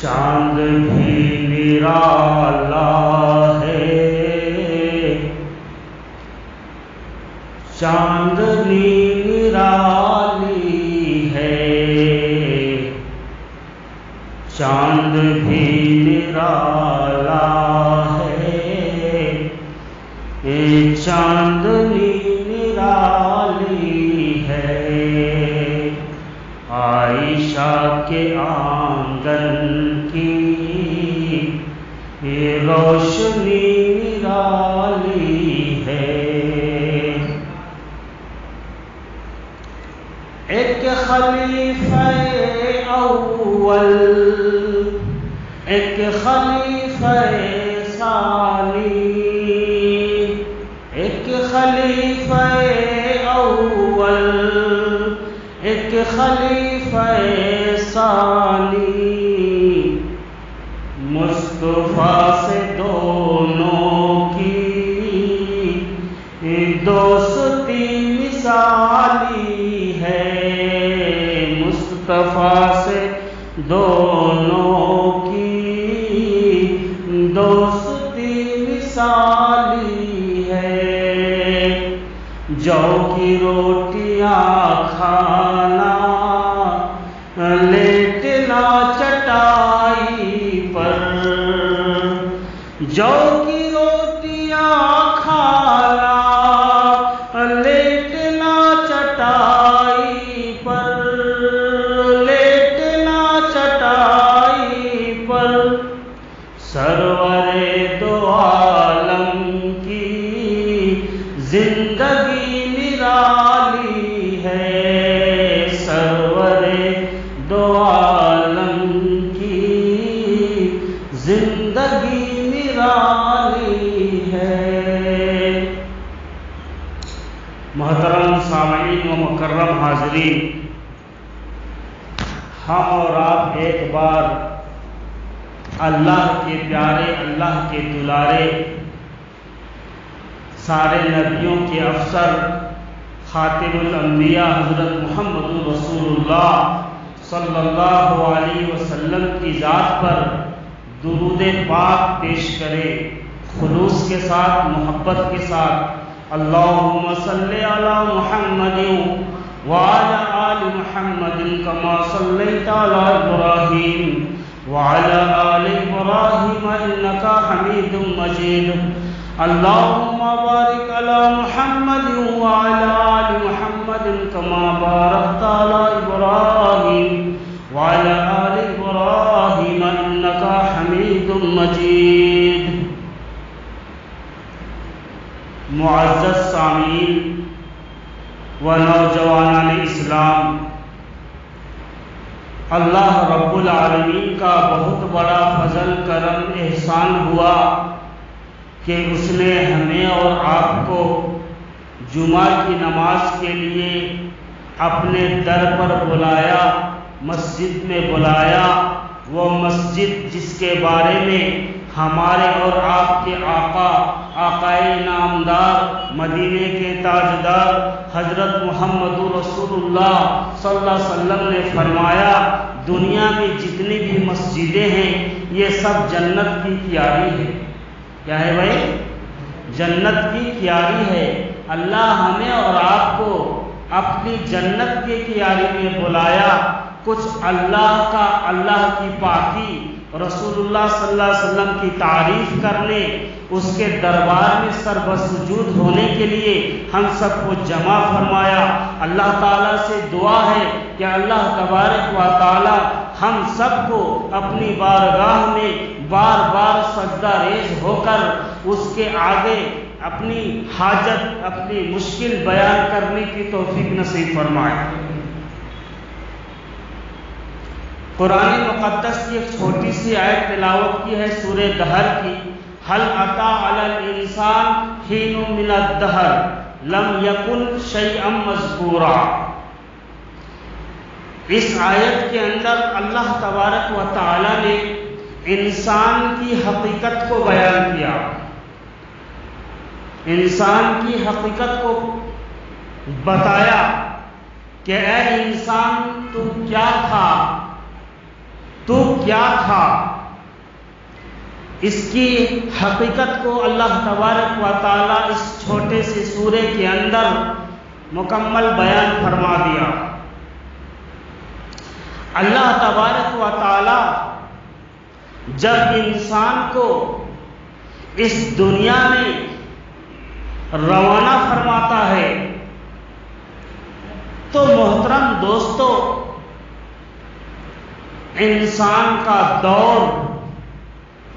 چاند بھی نرالا ہے، چاندنی نرالی ہے، چاند بھی نرالا ہے، چاندنی نرالی ہے، عائشہ کے آنگن کی روشنی نرالی ہے۔ ایک خلیفہ اول، ایک خلیفہ ثانی، ایک خلیفہ اول، ایک خلیفہ ثانی، مصطفیٰ سے دونوں کی دوستی مثالی ہے، مصطفیٰ سے دونوں کی دوستی مثالی ہے، جو کی روٹیاں کھانا، لیٹنا چٹائی پر، جو کی روٹیاں کھانا، لیٹنا چٹائی پر، لیٹنا چٹائی پر، سرور دو عالم کی زندگی نرالی ہے، سرور دو عالم کی زندگی نرالی ہے۔ محترم سامعین و مکرم حاضرین، ہم اور آپ ایک بار اللہ کے پیارے، اللہ کے دلارے، سارے نبیوں کے افسر، خاتم الانبیاء حضرت محمد رسول اللہ صلی اللہ علیہ وسلم کی ذات پر درود پاک پیش کرے، خلوص کے ساتھ، محبت کے ساتھ۔ اللہم صلی علی محمد وعلی آل محمد کما صلیت علی ابراہیم وعلی آل ابراہیم انکا حمید مجید۔ اللہم بارک علی محمد وعلی آل محمد کما بارکت علی ابراہیم وعلی آل ابراہیم انکا حمید مجید۔ معزز سامعین و نوجوانان اسلام، اللہ رب العالمین کا بہت بڑا فضل، کرم، احسان ہوا کہ اس نے ہمیں اور آپ کو جمعہ کی نماز کے لیے اپنے در پر بلایا، مسجد میں بلایا، وہ مسجد جس کے بارے میں ہمارے اور آپ کے آقا، آقائے نامدار، مدینے کے تاجدار حضرت محمد رسول اللہ صلی اللہ علیہ وسلم نے فرمایا، دنیا میں جتنی بھی مسجدیں ہیں یہ سب جنت کی کیاری ہے۔ کیا ہے بھائی؟ جنت کی کیاری ہے۔ اللہ ہمیں اور آپ کو اپنی جنت کے کیاری میں بلایا، کچھ اللہ کا، اللہ کی پاکی، رسول اللہ صلی اللہ علیہ وسلم کی تعریف کرنے، اس کے دربار میں سر بسجود ہونے کے لیے ہم سب کو جمع فرمایا۔ اللہ تعالیٰ سے دعا ہے کہ اللہ تبارک و تعالیٰ ہم سب کو اپنی بارگاہ میں بار بار سجدہ ریز ہو کر اس کے آگے اپنی حاجت، اپنی مشکل بیان کرنے کی توفیق نصیب فرمائے۔ قرآن مقدس کی ایک چھوٹی سی آیت تلاوت کی ہے، سورہ دہر کی، هل أتى على الإنسان حين من الدهر لم يكن شيئا مذكورا۔ اس آیت کے اندر اللہ تبارک و تعالی نے انسان کی حقیقت کو بیان کیا، انسان کی حقیقت کو بتایا کہ اے انسان تو کیا تھا، تو کیا تھا، اس کی حقیقت کو اللہ تبارک و تعالیٰ اس چھوٹے سے سورے کے اندر مکمل بیان فرما دیا۔ اللہ تبارک و تعالیٰ جب انسان کو اس دنیا میں روانہ فرماتا ہے تو محترم دوستو، انسان کا دور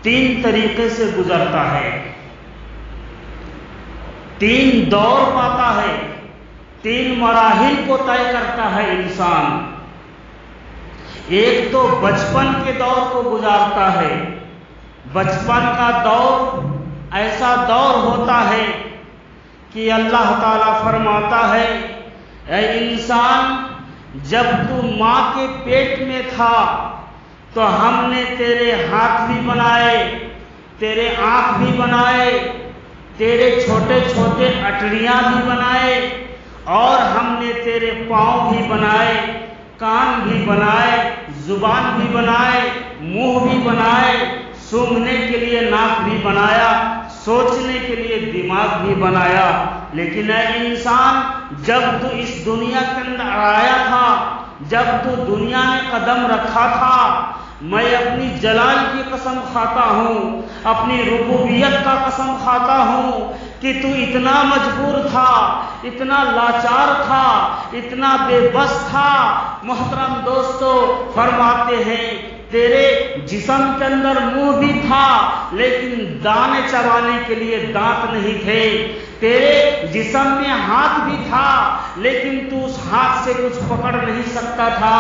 3 طریقے سے گزرتا ہے، 3 دور پاتا ہے، 3 مراحل کو طے کرتا ہے انسان۔ ایک تو بچپن کے دور کو گزارتا ہے۔ بچپن کا دور ایسا دور ہوتا ہے کہ اللہ تعالیٰ فرماتا ہے، اے انسان، جب تو ماں کے پیٹ میں تھا تو ہم نے تیرے ہاتھ بھی بنائے، تیرے آنکھ بھی بنائے، تیرے چھوٹے چھوٹے اٹڑیاں بھی بنائے، اور ہم نے تیرے پاؤں بھی بنائے، کان بھی بنائے، زبان بھی بنائے، منہ بھی بنائے، سونگھنے کے لیے ناک بھی بنایا، سوچنے کے لیے دماغ بھی بنایا۔ لیکن اے انسان، جب تو اس دنیا کے اندر آیا تھا، جب تو دنیا میں قدم رکھا تھا، میں اپنی جلال کی قسم کھاتا ہوں، اپنی ربوبیت کا قسم کھاتا ہوں کہ تو اتنا مجبور تھا، اتنا لاچار تھا، اتنا بے بس تھا۔ محترم دوستو، فرماتے ہیں تیرے جسم کے اندر منہ بھی تھا لیکن دانے چبانے کے لیے دانت نہیں تھے، تیرے جسم میں ہاتھ بھی تھا لیکن تو اس ہاتھ سے کچھ پکڑ نہیں سکتا تھا،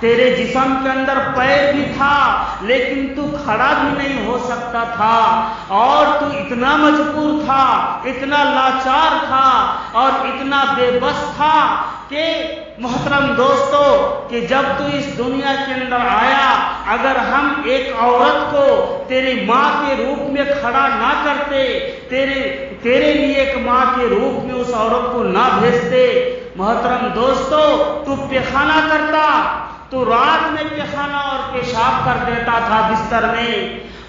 تیرے جسم کے اندر پیر بھی تھا لیکن تو کھڑا بھی نہیں ہو سکتا تھا، اور تو اتنا مجبور تھا، اتنا لاچار تھا اور اتنا بے بس تھا کہ محترم دوستو، کہ جب تو اس دنیا کے اندر آیا، اگر ہم ایک عورت کو تیری ماں کے روپ میں کھڑا نہ کرتے، تیرے لیے ایک ماں کے روپ میں اس عورت کو نہ بھیجتے، محترم دوستو، تو پیخانہ کرتا، تو رات میں پیخانہ اور پیشاب کر دیتا تھا، بستر میں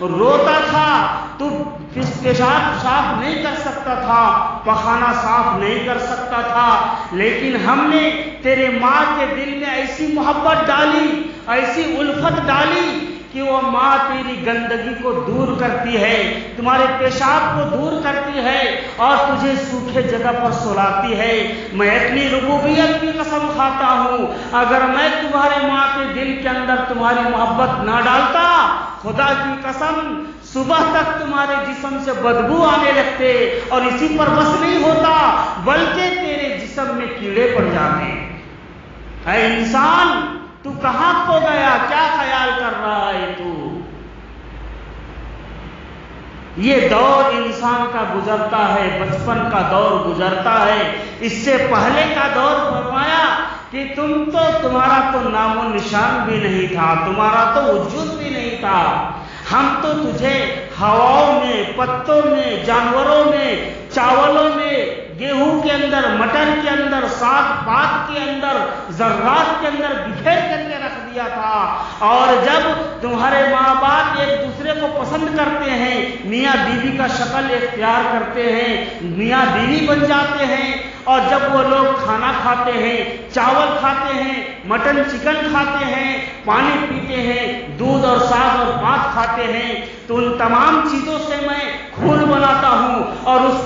روتا تھا، تو پیشاب صاف نہیں کر سکتا تھا، پخانہ صاف نہیں کر سکتا تھا، لیکن ہم نے تیرے ماں کے دل میں ایسی محبت ڈالی، ایسی الفت ڈالی کہ وہ ماں تیری گندگی کو دور کرتی ہے، تمہارے پیشاب کو دور کرتی ہے اور تجھے سوکھے جگہ پر سلاتی ہے۔ میں اپنی ربوبیت کی قسم کھاتا ہوں، اگر میں تمہارے ماں کے دل کے اندر تمہاری محبت نہ ڈالتا، خدا کی قسم صبح تک تمہارے جسم سے بدبو آنے لگتے، اور اسی پر بس نہیں ہوتا بلکہ تیرے جسم میں کیڑے پڑ جاتے۔ اے انسان، تو کہاں کھو گیا؟ کیا خیال کر رہا ہے تو؟ یہ دور انسان کا گزرتا ہے، بچپن کا دور گزرتا ہے۔ اس سے پہلے کا دور فرمایا کہ تمہارا تو نام و نشان بھی نہیں تھا، تمہارا تو وجود بھی نہیں تھا، ہم تو تجھے ہواؤں میں، پتوں میں، جانوروں میں، چاولوں میں، گیہوں کے اندر، مٹر کے اندر، ساگ پات کے اندر، ذرات کے اندر بکھیر کر کے رکھ دیا تھا، اور جب تمہارے ماں باپ ایک دوسرے کو پسند کرتے ہیں، میاں بیوی کا شکل اختیار کرتے ہیں، میاں بیوی بن جاتے ہیں، اور جب وہ لوگ کھانا کھاتے ہیں، چاول کھاتے ہیں، مٹن چکن کھاتے ہیں، پانی پیتے ہیں، دودھ اور ساگ اور پات کھاتے ہیں، تو ان تمام چیزوں سے میں خون بناتا ہوں، اور اس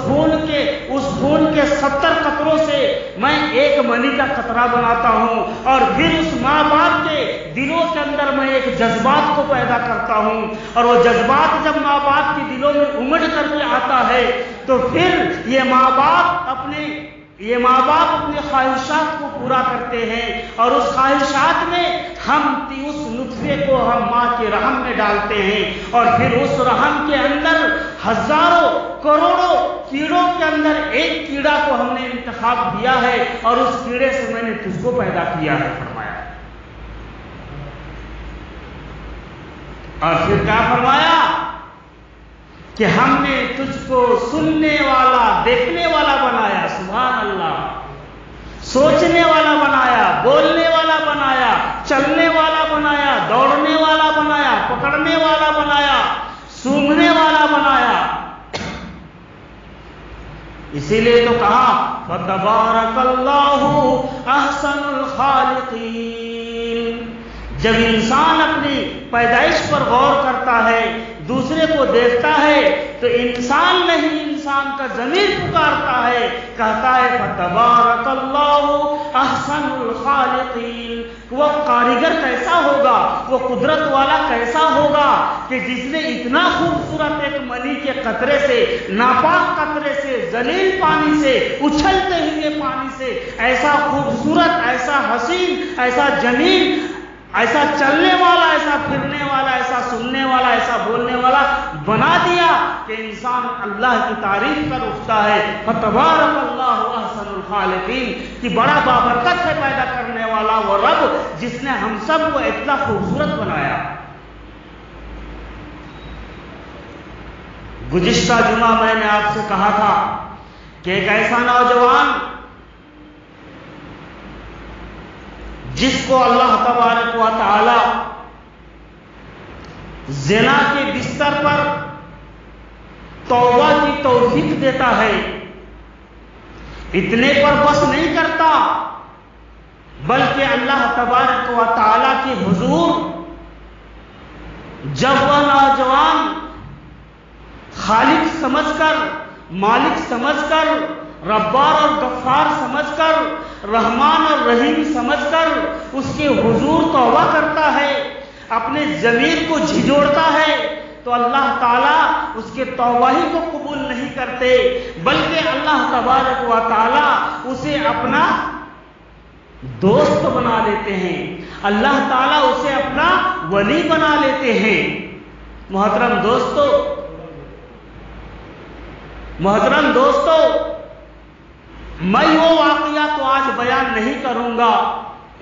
خون کے 70 قطروں سے میں ایک منی کا قطرہ بناتا ہوں، اور پھر اس ماں باپ کے دلوں کے اندر میں ایک جذبات کو پیدا کرتا ہوں، اور وہ جذبات جب ماں باپ کے دلوں میں امڑ کر کے آتا ہے تو پھر یہ ماں باپ اپنے خواہشات کو پورا کرتے ہیں، اور اس خواہشات میں ہم اس نطفے کو ہم ماں کے رحم میں ڈالتے ہیں، اور پھر اس رحم کے اندر ہزاروں کروڑوں کیڑوں کے اندر ایک کیڑا کو ہم نے انتخاب دیا ہے، اور اس کیڑے سے میں نے تجھ کو پیدا کیا ہے، فرمایا۔ اور پھر کیا فرمایا کہ ہم نے تجھ کو سننے والا، دیکھنے والا بنایا، سبحان اللہ، سوچنے والا بنایا، بولنے والا بنایا، چلنے والا بنایا، دوڑنے والا بنایا، پکڑنے والا بنایا، سونگھنے والا بنایا۔ اسی لیے تو کہا فَتَبَارَكَ اللَّهُ أَحْسَنُ الْخَالِقِينَ۔ جب انسان اپنی پیدائش پر غور کرتا ہے، دوسرے کو دیکھتا ہے، تو انسان نہیں، انسان کا ضمیر پکارتا ہے، کہتا ہے فَتَبَارَكَ اللَّهُ أَحْسَنُ الْخَالِقِينَ۔ وہ کاریگر کیسا ہوگا، وہ قدرت والا کیسا ہوگا کہ جس نے اتنا خوبصورت ایک منی کے قطرے سے، ناپاک قطرے سے، ذلیل پانی سے، اچھلتے ہوئے پانی سے ایسا خوبصورت، ایسا حسین، ایسا جمیل، ایسا چلنے والا، ایسا پھرنے والا، ایسا سننے والا، ایسا بولنے والا بنا دیا کہ انسان اللہ کی تعریف کر اٹھتا ہے فَتَبَارَكَ اللَّهُ أَحْسَنُ الْخَالِقِينَ، کہ بڑا بابرکت ہے پیدا کرنے والا وہ رب جس نے ہم سب کو اتنا خوبصورت بنایا۔ گزشتہ جمعہ میں نے آپ سے کہا تھا کہ ایک ایسا نوجوان جس کو اللہ تبارک و تعالی زنا کے بستر پر توبہ کی توفیق دیتا ہے، اتنے پر بس نہیں کرتا بلکہ اللہ تبارک و تعالی کے حضور جب وہ نوجوان خالق سمجھ کر، مالک سمجھ کر، ربار اور غفار سمجھ کر، رحمان اور رحیم سمجھ کر اس کے حضور توبہ کرتا ہے، اپنے ضمیر کو جھجوڑتا ہے، تو اللہ تعالیٰ اس کے توبہ ہی کو قبول نہیں کرتے بلکہ اللہ تبارک و تعالیٰ اسے اپنا دوست بنا لیتے ہیں، اللہ تعالیٰ اسے اپنا ولی بنا لیتے ہیں۔ محترم دوستو، میں وہ واقعہ تو آج بیان نہیں کروں گا،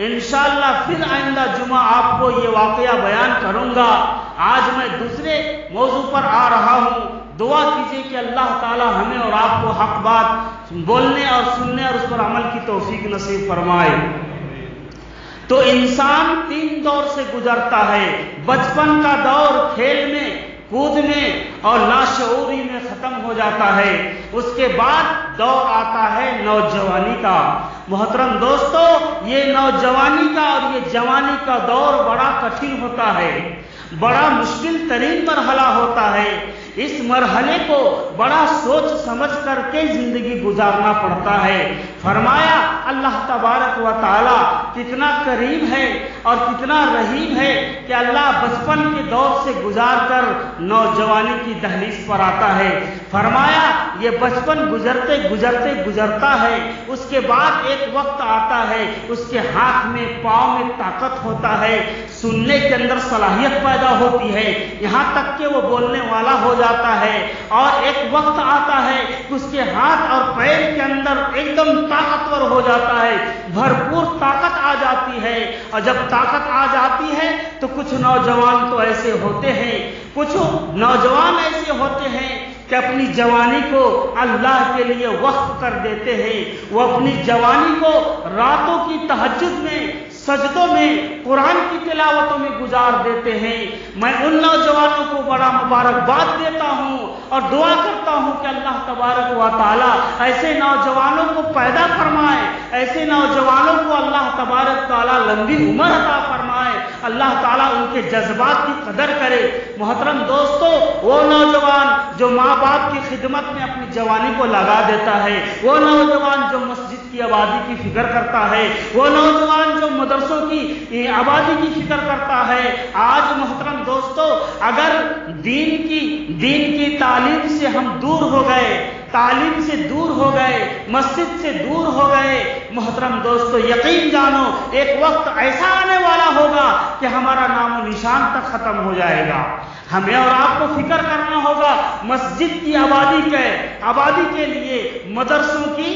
انشاءاللہ پھر آئندہ جمعہ آپ کو یہ واقعہ بیان کروں گا۔ آج میں دوسرے موضوع پر آ رہا ہوں۔ دعا کیجئے کہ اللہ تعالی ہمیں اور آپ کو حق بات بولنے اور سننے اور اس پر عمل کی توفیق نصیب فرمائے۔ تو انسان 3 دور سے گزرتا ہے، بچپن کا دور کھیل میں، کود میں اور لاشعوری میں ختم ہو جاتا ہے، اس کے بعد دور آتا ہے نوجوانی کا۔ محترم دوستو، یہ نوجوانی کا اور یہ جوانی کا دور بڑا کٹھن ہوتا ہے، بڑا مشکل ترین مرحلہ ہوتا ہے۔ اس مرحلے کو بڑا سوچ سمجھ کر کے زندگی گزارنا پڑتا ہے۔ فرمایا اللہ تبارک و تعالی کتنا کریم ہے اور کتنا رحیم ہے کہ اللہ بچپن کے دور سے گزار کر نوجوانی کی دہلیز پر آتا ہے۔ فرمایا یہ بچپن گزرتا ہے، اس کے بعد ایک وقت آتا ہے اس کے ہاتھ میں، پاؤں میں طاقت ہوتا ہے، سننے کے اندر صلاحیت پیدا ہوتی ہے، یہاں تک کہ وہ بولنے والا ہو جاتا ہے، اور ایک وقت آتا ہے کہ اس کے ہاتھ اور پیر کے اندر ایک دم طاقتور ہو جاتا ہے، بھرپور طاقت آ جاتی ہے۔ اور جب طاقت آ جاتی ہے تو کچھ نوجوان تو ایسے ہوتے ہیں، کچھ نوجوان ایسے ہوتے ہیں کہ اپنی جوانی کو اللہ کے لیے وقف کر دیتے ہیں، وہ اپنی جوانی کو راتوں کی تہجد میں، سجدوں میں، قرآن کی تلاوتوں میں گزار دیتے ہیں۔ میں ان نوجوانوں کو بڑا مبارکباد دیتا ہوں اور دعا کرتا ہوں کہ اللہ تبارک و تعالی ایسے نوجوانوں کو پیدا فرمائے، ایسے نوجوانوں کو اللہ تبارک تعالی لمبی عمر عطا فرمائے، اللہ تعالیٰ ان کے جذبات کی قدر کرے۔ محترم دوستو، وہ نوجوان جو ماں باپ کی خدمت میں اپنی جوانی کو لگا دیتا ہے، وہ نوجوان جو مسجد کی آبادی کی فکر کرتا ہے، وہ نوجوان جو مدرسوں کی آبادی کی فکر کرتا ہے، آج محترم دوستو اگر دین کی تعلیم سے ہم دور ہو گئے، تعلیم سے دور ہو گئے، مسجد سے دور ہو گئے، محترم دوستو یقین جانو ایک وقت ایسا آنے والا ہوگا کہ ہمارا نام و نشان تک ختم ہو جائے گا۔ ہمیں اور آپ کو فکر کرنا ہوگا مسجد کی آبادی کے لیے، مدرسوں کی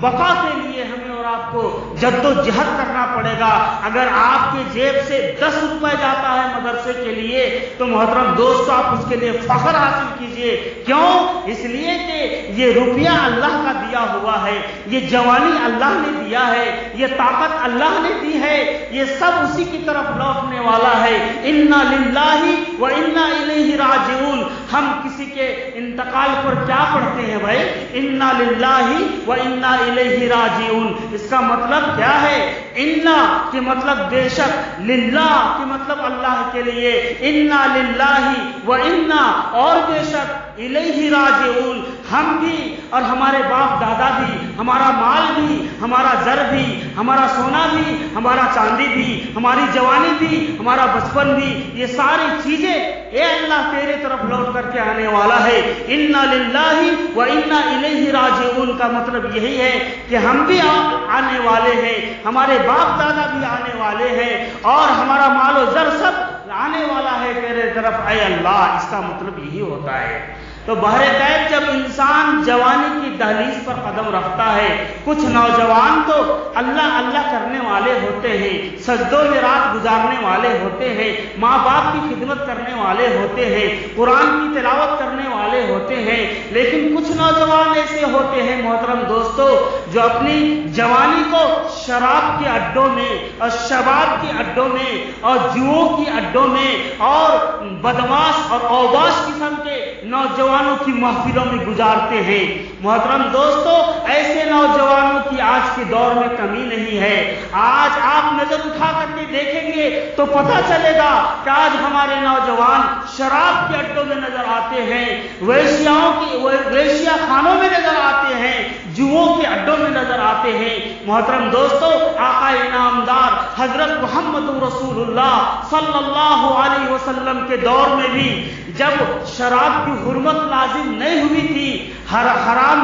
بقا کے لیے ہمیں اور آپ کو جد و جہد کرنا پڑے گا۔ اگر آپ کے جیب سے 10 روپے جاتا ہے مدرسے مدرسے کے لیے تو محترم دوستو آپ اس کے لیے فخر حاصل کیجئے. کیوں؟ اس لیے کہ یہ روپیہ اللہ کا دیا ہوا ہے، یہ جوانی اللہ نے دیا ہے، یہ طاقت اللہ نے دی ہے، یہ سب اسی کی طرف لوٹنے والا ہے. انا للہ و انا الیہ راجعون. ہم کسی کے انتقال پر کیا پڑھتے ہیں بھائی؟ انا للہ و انا الیہ راجعون. اس کا مطلب کیا ہے؟ انا کے مطلب بے شک، للہ کے مطلب اللہ کے لیے، انا للہ و انا اور بے شک الیہ راجعون. ہم بھی اور ہمارے باپ دادا بھی، ہمارا مال بھی، ہمارا زر بھی، ہمارا سونا بھی، ہمارا چاندی بھی، ہماری جوانی بھی، ہمارا بچپن بھی، یہ ساری چیزیں اے اللہ تیرے طرف لوٹ کر کے آنے والا ہے. انا للہ و انا الیہ راجعون کا مطلب یہی ہے کہ ہم بھی آنے والے ہیں، ہمارے باپ دادا بھی آنے والے ہیں، اور ہمارا مال و زر سب آنے والا ہے تیرے طرف اے اللہ. اس کا مطلب یہی ہوتا ہے. تو بہرکیف جب انسان جوانی کی دہلیز پر قدم رکھتا ہے، کچھ نوجوان تو اللہ اللہ کرنے والے ہوتے ہیں، سجدوں میں رات گزارنے والے ہوتے ہیں، ماں باپ کی خدمت کرنے والے ہوتے ہیں، قرآن کی تلاوت کرنے والے ہوتے ہیں، لیکن کچھ نوجوان ایسے ہوتے ہیں محترم دوستو جو اپنی جوانی کو شراب کے اڈوں میں اور شباب کے اڈوں میں اور جوؤں کی اڈوں میں اور بدماش اور اوباش قسم کے نوجوانوں کی محفلوں میں گزارتے ہیں. محترم دوستو ایسے نوجوانوں کی آج کے دور میں کمی نہیں ہے. آج آپ نظر اٹھا کر کے دیکھیں گے تو پتہ چلے گا کہ آج ہمارے نوجوان شراب کے اڈوں میں نظر آتے ہیں، ویشیا خانوں میں نظر آتے ہیں، جوؤں کے اڈوں میں نظر آتے ہیں. محترم دوستو آقا انعامدار حضرت محمد رسول اللہ صلی اللہ علیہ وسلم کے دور میں بھی جب شراب کی حرمت لازم نہیں ہوئی تھی، حرام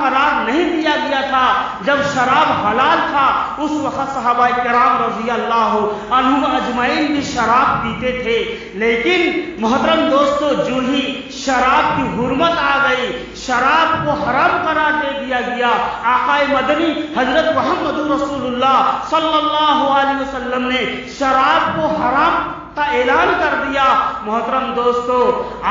قرار نہیں دیا گیا تھا، جب شراب حلال تھا، اس وقت صحابہ کرام رضی اللہ عنہم اجمعین بھی شراب پیتے تھے. لیکن محترم دوستو جو ہی شراب کی حرمت آ گئی، شراب کو حرام قرار دے دیا گیا، آقا مدنی حضرت محمد رسول اللہ صلی اللہ علیہ وسلم نے شراب کو حرام کا اعلان کر دیا. محترم دوستو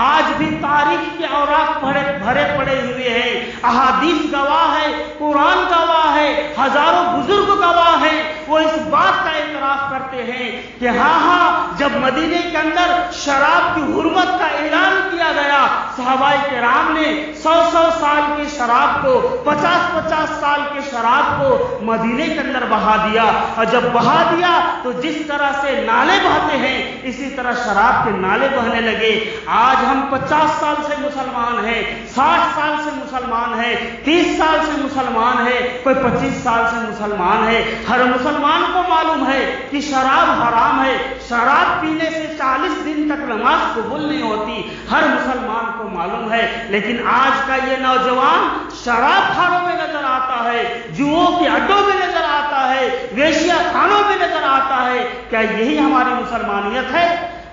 آج بھی تاریخ کے اوراق بھرے پڑے ہوئے ہیں، احادیث گواہ ہے، قرآن گواہ ہے، ہزاروں بزرگ گواہ ہیں. وہ اس بات کا اعتراف کرتے ہیں کہ ہاں جب مدینے کے اندر شراب کی حرمت کا اعلان کیا گیا، صحابہ کرام نے 100 سال کی شراب کو، 50 سال کے شراب کو مدینے کے اندر بہا دیا. اور جب بہا دیا تو جس طرح سے نالے بہتے ہیں اسی طرح شراب کے نالے بہنے لگے. آج ہم 50 سال سے مسلمان ہیں، 60 سال سے مسلمان ہیں، 30 سال سے مسلمان ہیں، کوئی 25 سال سے مسلمان ہے. ہر مسلمان کو معلوم ہے کہ شراب حرام ہے، شراب پینے سے 40 دن تک نماز قبول نہیں ہوتی، ہر مسلمان کو معلوم ہے. لیکن آج کا یہ نوجوان شراب خانوں میں نظر آتا ہے، جوؤں کے اڈوں میں نظر آتا ہے، ویشیا خانوں میں نظر آتا ہے. کیا یہی ہماری مسلمانیت ہے؟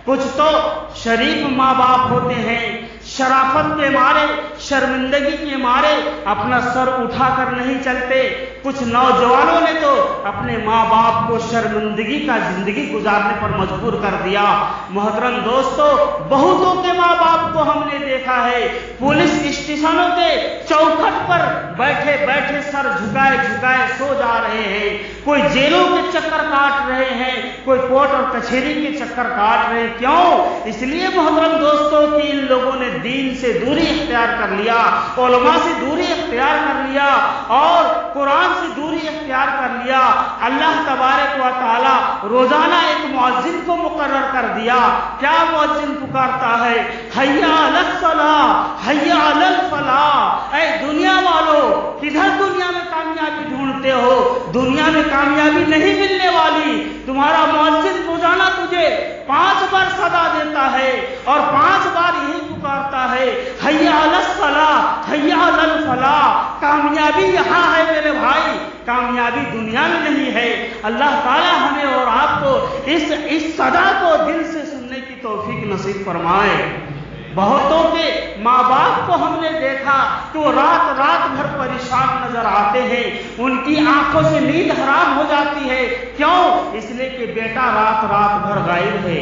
کچھ تو شریف ماں باپ ہوتے ہیں، شرافت کے مارے، شرمندگی کے مارے اپنا سر اٹھا کر نہیں چلتے. کچھ نوجوانوں نے تو اپنے ماں باپ کو شرمندگی کا زندگی گزارنے پر مجبور کر دیا. محترم دوستو بہتوں کے ماں باپ کو ہم نے دیکھا ہے پولیس اسٹیشنوں کے چوکھٹ پر بیٹھے بیٹھے سر جھکائے جھکائے سو جا رہے ہیں، کوئی جیلوں کے چکر کاٹ رہے ہیں، کوئی کورٹ اور کچہری کے چکر کاٹ رہے ہیں. کیوں؟ اس لیے محترم دوستو کہ ان لوگوں نے دین سے دوری اختیار کر لیا، علماء سے دوری اختیار کر لیا اور قرآن سے دوری اختیار کر لیا. اللہ تبارک و تعالی روزانہ ایک مؤذن کو مقرر کر دیا. کیا مؤذن پکارتا ہے؟ حی علی الصلاۃ، حی علی الفلاح. اے دنیا والو کدھر دنیا میں کامیابی ڈھونڈتے ہو؟ دنیا میں کامیابی نہیں ملنے والی. تمہارا مؤذن روزانہ تجھے 5 بار صدا دیتا ہے اور 5 بار یہی پکارتا ہے حی علی الصلاۃ، حی علی الفلاح. کامیابی یہاں ہے میرے بھائی، کامیابی دنیا میں نہیں ہے. اللہ تعالی ہمیں اور آپ کو اس صدا کو دل سے سننے کی توفیق نصیب فرمائے. بہتوں کے ماں باپ کو ہم نے دیکھا کہ وہ رات بھر پریشان نظر آتے ہیں، ان کی آنکھوں سے نیند حرام ہو جاتی ہے. کیوں؟ اس لیے کہ بیٹا رات بھر غائب ہے،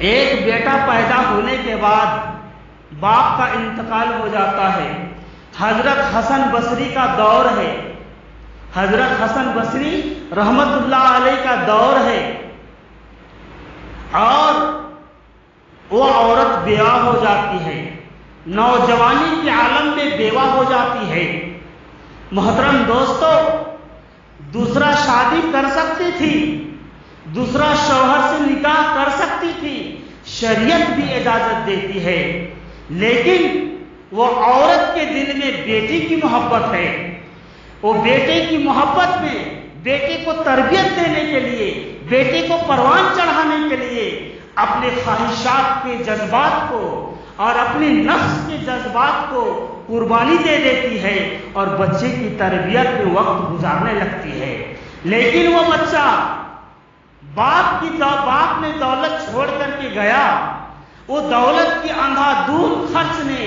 ایک بیٹا پیدا ہونے کے بعد باپ کا انتقال ہو جاتا ہے۔ حضرت حسن بصری کا دور ہے، حضرت حسن بصری رحمت اللہ علیہ کا دور ہے، اور وہ عورت بیوہ ہو جاتی ہے، نوجوانی کے عالم میں بیوہ ہو جاتی ہے۔ محترم دوستو، دوسرا شادی کر سکتی تھی، دوسرا شوہر سے نکاح کر سکتی تھی، شریعت بھی اجازت دیتی ہے، لیکن وہ عورت کے دل میں بیٹی کی محبت ہے، وہ بیٹے کی محبت میں بیٹے کو تربیت دینے کے لیے، بیٹے کو پروان چڑھانے کے لیے اپنے خواہشات کے جذبات کو اور اپنی نفس کے جذبات کو قربانی دے دیتی ہے اور بچے کی تربیت میں وقت گزارنے لگتی ہے۔ لیکن وہ بچہ باپ نے دولت چھوڑ کر کے گیا، وہ دولت کی اندھا دھند خرچ نے،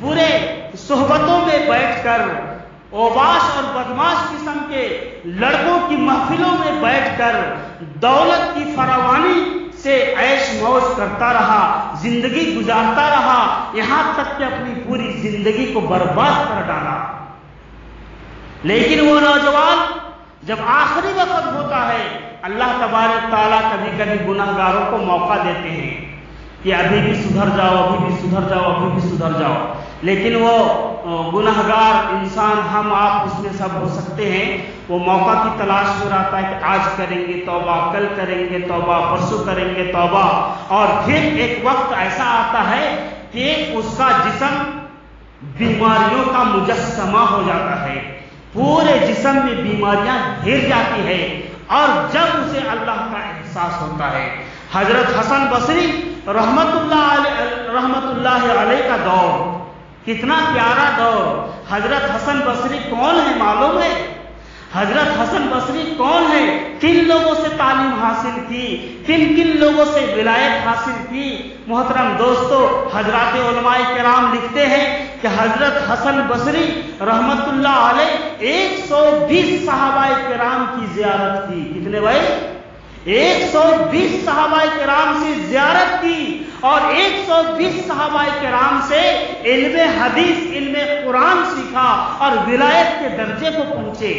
برے صحبتوں میں بیٹھ کر، اوباش اور بدماش قسم کے لڑکوں کی محفلوں میں بیٹھ کر دولت کی فراوانی سے عیش موج کرتا رہا، زندگی گزارتا رہا، یہاں تک کہ اپنی پوری زندگی کو برباد کر ڈالا۔ لیکن وہ نوجوان جب آخری وقت ہوتا ہے، اللہ تبارک تعالیٰ کبھی کبھی گناہگاروں کو موقع دیتے ہیں کہ ابھی بھی سدھر جاؤ، ابھی بھی سدھر جاؤ، ابھی بھی سدھر جاؤ، لیکن وہ گناہگار انسان، ہم آپ اس میں سب ہو سکتے ہیں، وہ موقع کی تلاش میں رہتا ہے کہ آج کریں گے توبہ، کل کریں گے توبہ، پرسوں کریں گے توبہ، اور پھر ایک وقت ایسا آتا ہے کہ اس کا جسم بیماریوں کا مجسمہ ہو جاتا ہے، پورے جسم میں بیماریاں گھیر جاتی ہے، اور جب اسے اللہ کا احساس ہوتا ہے۔ حضرت حسن بصری رحمت اللہ علیہ کا دور کتنا پیارا دور۔ حضرت حسن بصری کون ہے معلوم ہے؟ حضرت حسن بصری کون ہے؟ کن لوگوں سے تعلیم حاصل کی، کن لوگوں سے ولایت حاصل کی؟ محترم دوستو، حضرات علماء کرام لکھتے ہیں کہ حضرت حسن بصری رحمت اللہ علیہ 120 صحابہ کرام کی زیارت کی۔ کتنے بھائی؟ 120 صحابہ کرام سے زیارت کی، اور 120 صحابہ کرام سے علم حدیث، علم قرآن سیکھا اور ولایت کے درجے کو پہنچے۔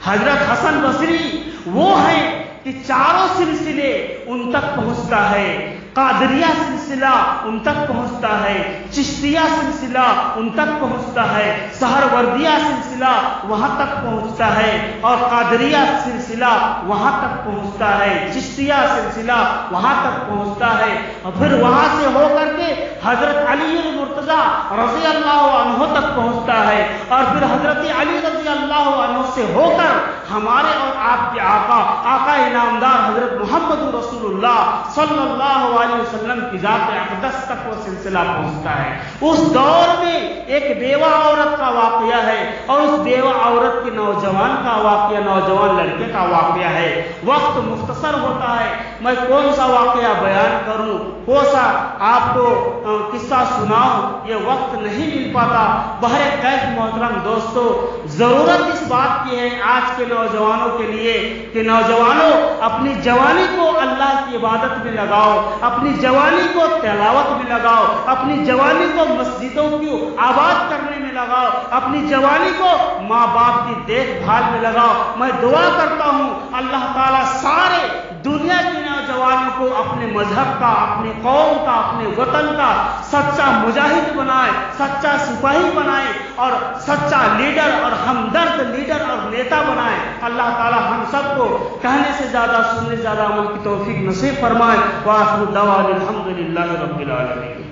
حضرت حسن بصری وہ ہیں کہ چاروں سلسلے ان تک پہنچتا ہے، قادریہ سلسلہ ان تک پہنچتا ہے، چشتیہ سلسلہ ان تک پہنچتا ہے، سہروردیہ سلسلہ وہاں تک پہنچتا ہے، اور قادریہ سلسلہ وہاں تک پہنچتا ہے، چشتیہ سلسلہ وہاں تک پہنچتا ہے، اور پھر وہاں سے ہو کر کے حضرت علی المرتضیٰ رضی اللہ عنہ تک پہنچتا ہے، اور پھر حضرت علی رضی اللہ عنہ سے ہو کر ہمارے اور آپ کے آقا انعامدار حضرت محمد رسول اللہ صلی اللہ علیہ وسلم کی ذات اقدس تک وہ سلسلہ پہنچتا ہے۔ اس دور میں ایک بیوہ عورت کا واقعہ ہے، اور اس بیوہ عورت کے نوجوان کا واقعہ، نوجوان لڑکے کا واقعہ ہے۔ وقت مختصر ہوتا ہے، میں کون سا واقعہ بیان کروں، کون سا آپ کو قصہ سناؤں، یہ وقت نہیں مل پاتا۔ بہرکیف محترم دوستو، ضرورت اس بات کی ہے آج کے نوجوانوں کے لیے کہ نوجوانوں اپنی جوانی کو اللہ کی عبادت میں لگاؤ، اپنی جوانی کو تلاوت میں لگاؤ، اپنی جوانی کو مسجدوں کی آباد کرنے میں لگاؤ، اپنی جوانی کو ماں باپ کی دیکھ بھال میں لگاؤ۔ میں دعا کرتا ہوں اللہ تعالیٰ سارے دنیا کے نوجوانوں کو اپنے مذہب کا، اپنے قوم کا، اپنے وطن کا سچا مجاہد بنائے، سچا سپاہی بنائے، اور سچا لیڈر اور ہمدرد لیڈر اور نیتا بنائے۔ اللہ تعالیٰ ہم سب کو کہنے سے زیادہ، سننے سے زیادہ عمل کی توفیق نصیب فرمائے۔ وآخر دعوانا الحمدللہ رب العالمین۔